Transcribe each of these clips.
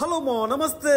Hello మో నమస్తే.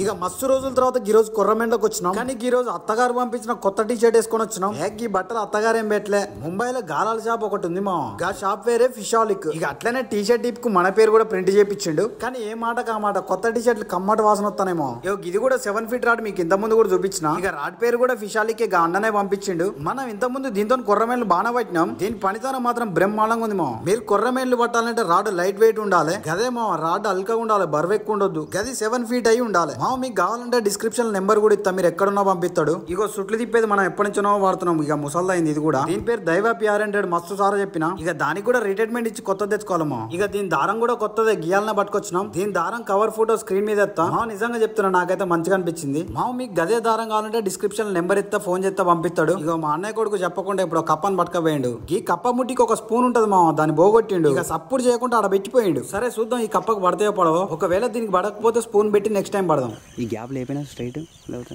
ఇక మస్తు రోజుల తర్వాత ఈ రోజు కొర్రమెండకు వచ్చినాం. కానీ ఈ రోజు అత్తగారు పంపించిన కొత్త టీ షర్ట్ వేసుకొని వచ్చినాం. ఈ బట్టలు అత్తగారు ఏం పెట్టలే. ముంబైలో గాలాల షాప్ ఒకటి ఉంది మా గా షాప్ వేరే ఫిషాలిక్. ఇక అట్లనే టీ షర్ట్ టిప్ కు మన పేరు కూడా ప్రింట్ చేయించిండు. కానీ ఏ మాట కామాట కొత్త టీ షర్ట్లు కమ్మట వాసన వస్తానేమో. ఇది కూడా 7 ఫీట్ రాడ్ మీకు ఇంత ముందు కూడా చూపించిన. ఇక రాడ్ పేరు కూడా ఫిషాలిక్. ఇక అన్ననే పంపించిండు. మనం ఇంత ముందు దీంతో కొర్రమేన్లు బాగా పట్టినాం. దీని పనితనం మాత్రం బ్రహ్మాండంగా ఉంది మా. మీరు కొర్రమేన్లు పట్టాలంటే రాడ్ లైట్ వెయిట్ ఉండాలి. గదే మా రాడ్ అల్కగా ఉండాలి, బరువు ఎక్కువ ఉండొద్దు. గది 7 ఫీట్ అయి ఉండాలి. మా మీకు కావాలంటే డిస్క్రిప్షన్ నెంబర్ కూడా ఇస్తా, మీరు ఎక్కడున్నా పంపిస్తాడు. ఇగో సుట్లు తిప్పేది మనం ఎప్పటి నుంచో వాడుతున్నాం. ఇక ముసల్దైంది ఇది కూడా. దీని పేరు దైవ PR100 మస్తు సారా చెప్పిన. ఇక దానికి కూడా రిటైర్మెంట్ ఇచ్చి కొత్త తెచ్చుకోవాలమ్మా. ఇక దీని దారం కూడా కొత్తదే గియాలనే పట్టుకొచ్చినాం. దీని దారం కవర్ ఫోటో స్క్రీన్ మీద ఎత్తా. మా నిజంగా చెప్తున్నా, నాకైతే మంచిగా అనిపించింది. మా మీకు గదే దారం కావాలంటే డిస్క్రిప్షన్ నెంబర్ ఇస్తా, ఫోన్ చేస్తా పంపిస్తాడు. ఇక మా అన్నయ్య కొడుకు చెప్పకుండా ఇప్పుడు కప్పని పట్టుకపోయిండు. ఈ కప్ప ముట్టికి ఒక స్పూన్ ఉంటది మా, దాన్ని బోగొట్టిండు. ఇక సప్పుడు చేయకుండా ఆడ పెట్టిపోయిండు. సరే చూద్దాం ఈ కప్పకు పడతాయో పడవో. ఒకవేళ దీనికి పడకపోతే స్పూన్ పెట్టి నెక్స్ట్ టైం పడదాం. ఈ గ్యాప్ లేకపోయినా స్ట్రైట్ లేకపోతే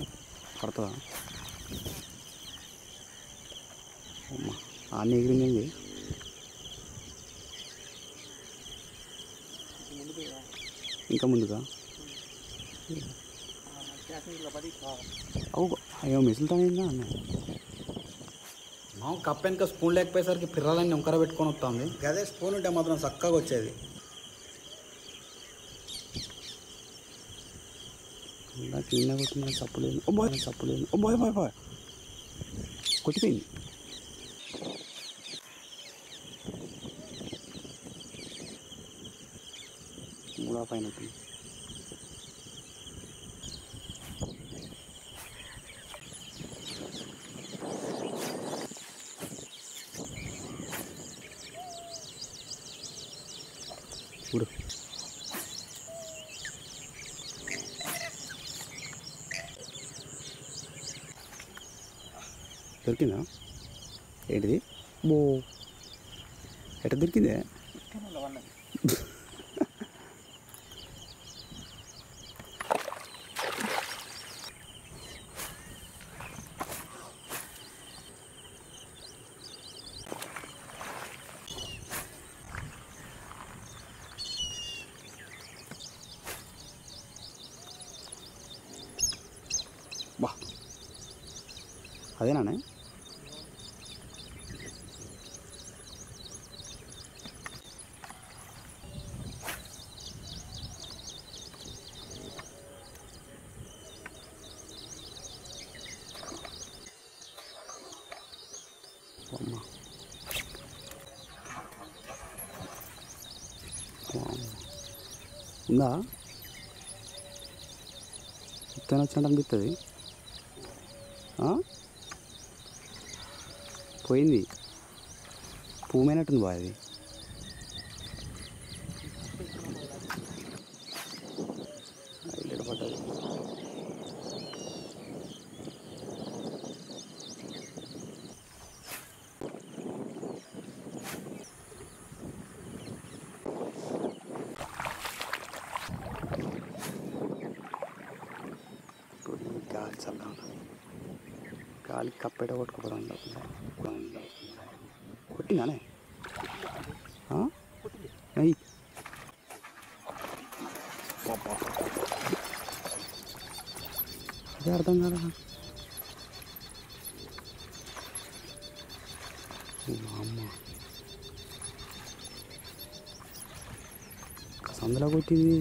పడుతుందా? అన్నీ ఎగిరింది. ఇంకా ముందుగా అయ్యో మిసులుతాయిందా అన్న. మా కప్ప వెనక స్పూన్ లేకపోయేసరికి పిర్రాలని వంకర పెట్టుకొని వస్తుంది. అదే స్పూన్ ఉంటే మాత్రం చక్కగా వచ్చేది. కింద కొట్టిన చప్పులేదు. చప్పులేదు. బాయ్ కొట్టిపోయింది. మూడా పైన చూడు. దొరికిందా? ఏంటిది? బో ఎట దొరికిందే? బా అదేనా? ఉందా? ఉత్తరం వచ్చినట్టు అనిపిస్తుంది. పోయింది. పువ్వుమైనట్టుంది బా అది. పడ్డది. గాలి చల్లగా గాలి కప్పెట కొట్టుకుపోదాం. కొట్టిందానే? అయ్యి అదే అర్థం కదా. అమ్మ సందులో కొట్టింది.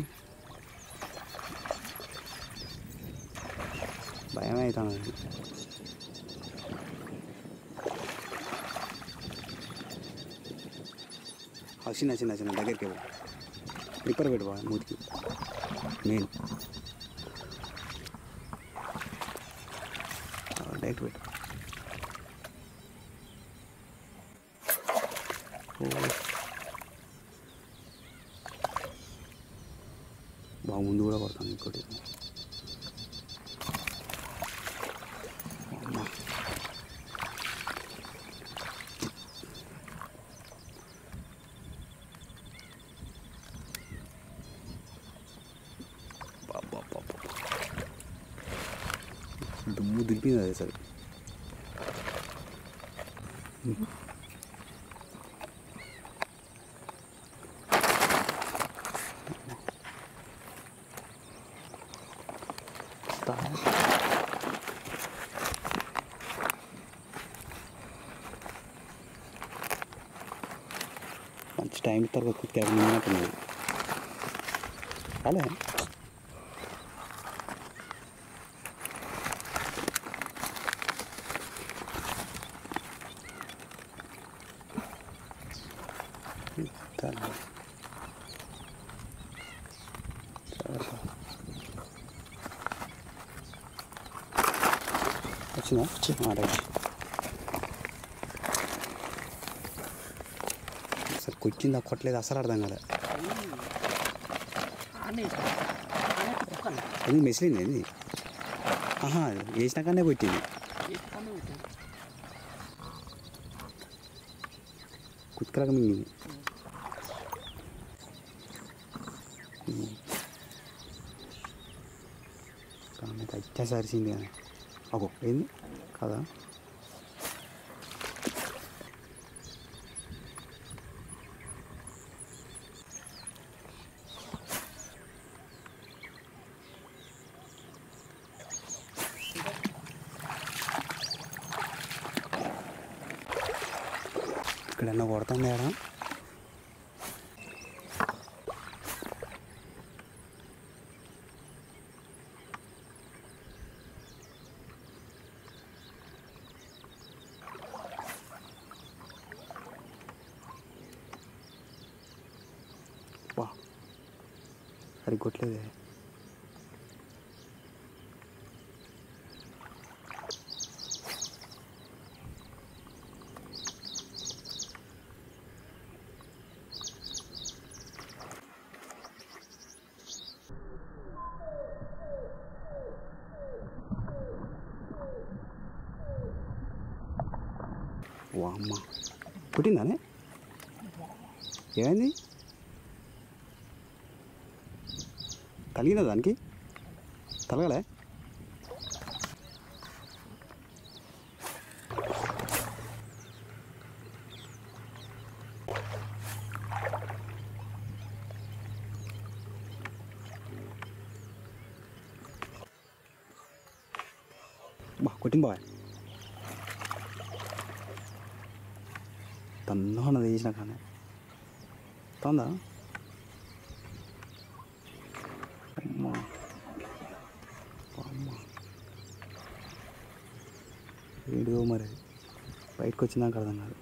భయం అవుతుంది. చిన్న దగ్గరికి ప్రిపేర్ పెట్టువా మూతికి. నేను డైరెక్ట్ పెట్టు. బాగా ముందు కూడా పడతాను ఇంకోటి. దుమ్ము దులిపింది అదే సరే. కుత్తా మంచి టైం ఇస్తారు కుత్తా నిన్నట్టున్నది అలే వచ్చిందా రైట్ అసలు కొట్టిందా కొట్టలేదు అసలు అర్థం కదా అది మెసిలింది ఏంది ఆహా వేసినాకనే కొట్టింది కుత్కరగా మింగింది అయితే సరిసింది కానీ అగో ఏంది కదా ఇక్కడన్నా కొడుతుంది ఆడ వా సరిగ్గా కొట్టలేదే వా అమ్మ పుట్టిందానే ఏమైంది తలిగిందా దానికి తలగలే బా కొట్టింది బాయ్ తన్ను ఉన్నది చేసిన కానీ తొందా అమ్మా అమ్మ ఏడుగో మరి బయటకు వచ్చిందాక అర్థం కాదు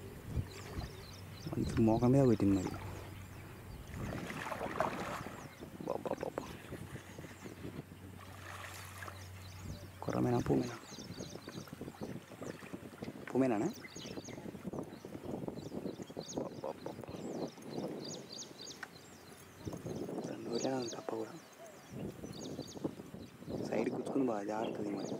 మంచి మోకం మీద పెట్టింది మరి బాబా బాబా కొర్రమేనా పూమేనా పూమేనానే కప్ప కూడా సైడ్ కూర్చుకుని బాగా జారుతుంది మరి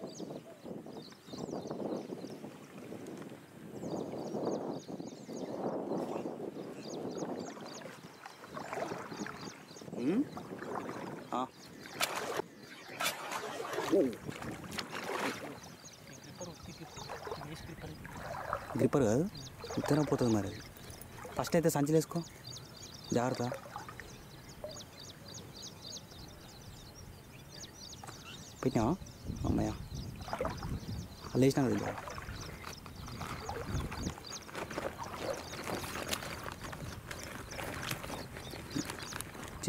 గ్రిప్పర్ కాదు ఉత్తరం పోతుంది మరి అది ఫస్ట్ అయితే సంచులు వేసుకో జాగ్రత్త పెట్టినావా అమ్మయ్య అలా వేసినా కదా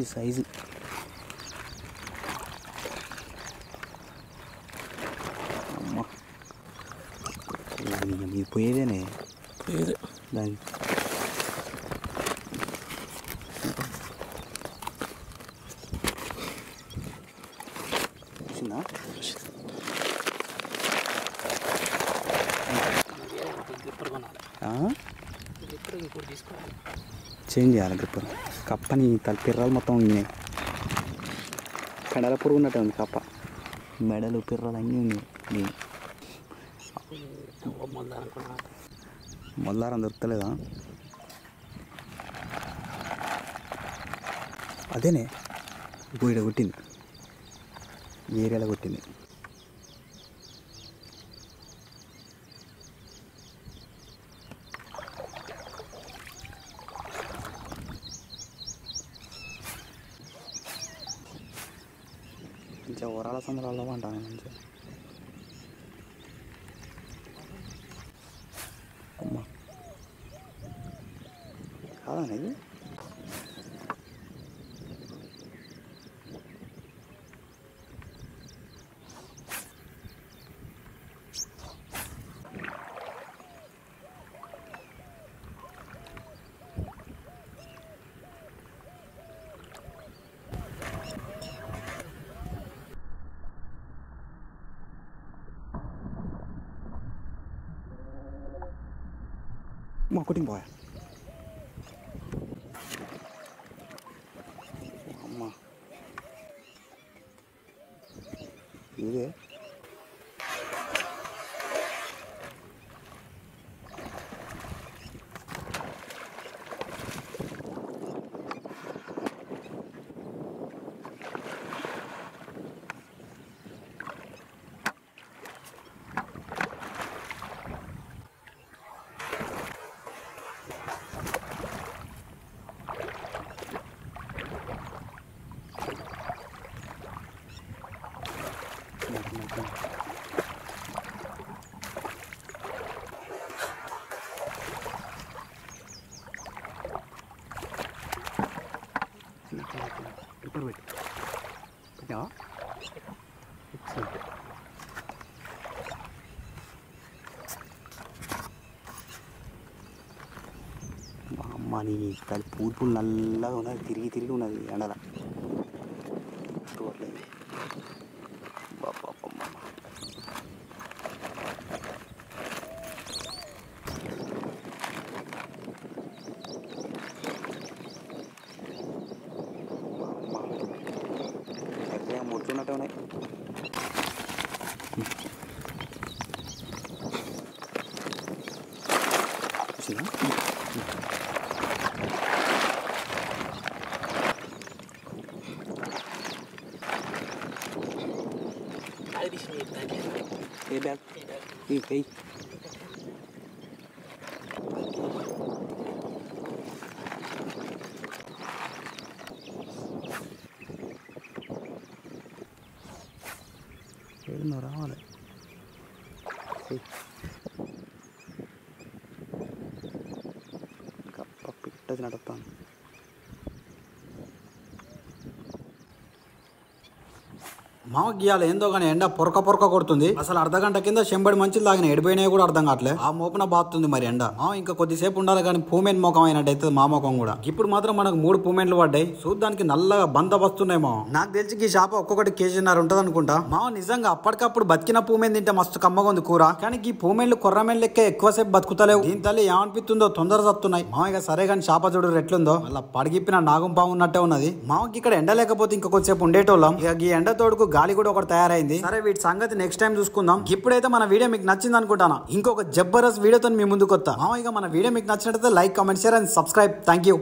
సైజు అమ్మ ఇది పోయేదేనే పోయేది దాని వచ్చిందా చేంజ్ చేయాలి గ్రిప్పర్ కప్పని పిర్రలు మొత్తం ఉన్నాయి కడల పురుగు ఉన్నట్టు ఉంది కప్ప మెడలు పిర్రలు అన్నీ ఉన్నాయి మొదలారం దొరుకుతలేదా అదేనే గోయిడ కొట్టింది ఏరియాలో కొట్టింది మంచిగా ఊరాల సంబరాల్లో అంటాను మంచిగా. అమ్మా కాదా ఇది మా కుటింగ్ పోయా అమ్మా ఇదే ఇప్పుడు పెట్టావా మా అమ్మ నీ తల్లి పూర్పులు నల్లగా ఉన్నది తిరిగి తిరిగి ఉన్నది ఎండల చూడలేదు బాబమ్మ ముట్టున్నట్టే ఉన్నాయి ఏ బ్యాగ్ ఏ ఏడున్నో రావాలి కప్ప పిట్టది నడుపుతాను మామ గీయాలి ఏందో కానీ ఎండ పొరక పొరక కొడుతుంది. అసలు అర్ధగంట కింద చెంబడి మంచులు తాగిన ఎడిపోయినాయి కూడా అర్థం కావట్లే. ఆ మోపున బాతుంది మరి ఎండ. ఇంకా కొద్దిసేపు ఉండాలి కానీ పూమెన్ మోకం అయినట్టయితే మా మోకం కూడా. ఇప్పుడు మాత్రం మనకు 3 పూమెన్లు పడ్డాయి. చూడ్డానికి నల్లగా బందబస్తున్నాయి మామ. నాకు తెలిసి ఈ షాప్ ఒక్కొక్కటి కేజీన్నర ఉంటది అనుకుంటా. మామ నిజంగా అప్పటికప్పుడు బతికిన పూమెన్ తింటే మస్తు కమ్మగా ఉంది కూర. కానీ ఈ పూమెన్లు కొర్రమెన్ లెక్క ఎక్కువసేపు బతుకుతలేవు. దీని తల్లి ఏమనిపిస్తుందో తొందర చస్తున్నాయి. మామ ఇక సరే కానీ చేప చూడు ఎట్లుందో అలా పడిగిప్పిన నాగం పాము ఉన్నట్టే ఉన్నది. మామకి ఇక్కడ ఎండ లేకపోతే ఇంకా కొద్దిసేపు ఉండేటోళ్ళం. ఇక ఈ ఎండ తోడుకు గాలి కూడా ఒకటి తయారైంది. సరే వీటి సంగతి నెక్స్ట్ టైం చూసుకుందాం. ఇప్పుడైతే మన వీడియో మీకు నచ్చింది అనుకుంటాను. ఇంకొక జబర్దస్త్ వీడియోతో మీ ముందుకు వస్తా. ఇక మన వీడియో మీకు నచ్చినట్లయితే like, comment, share and subscribe. Thank you.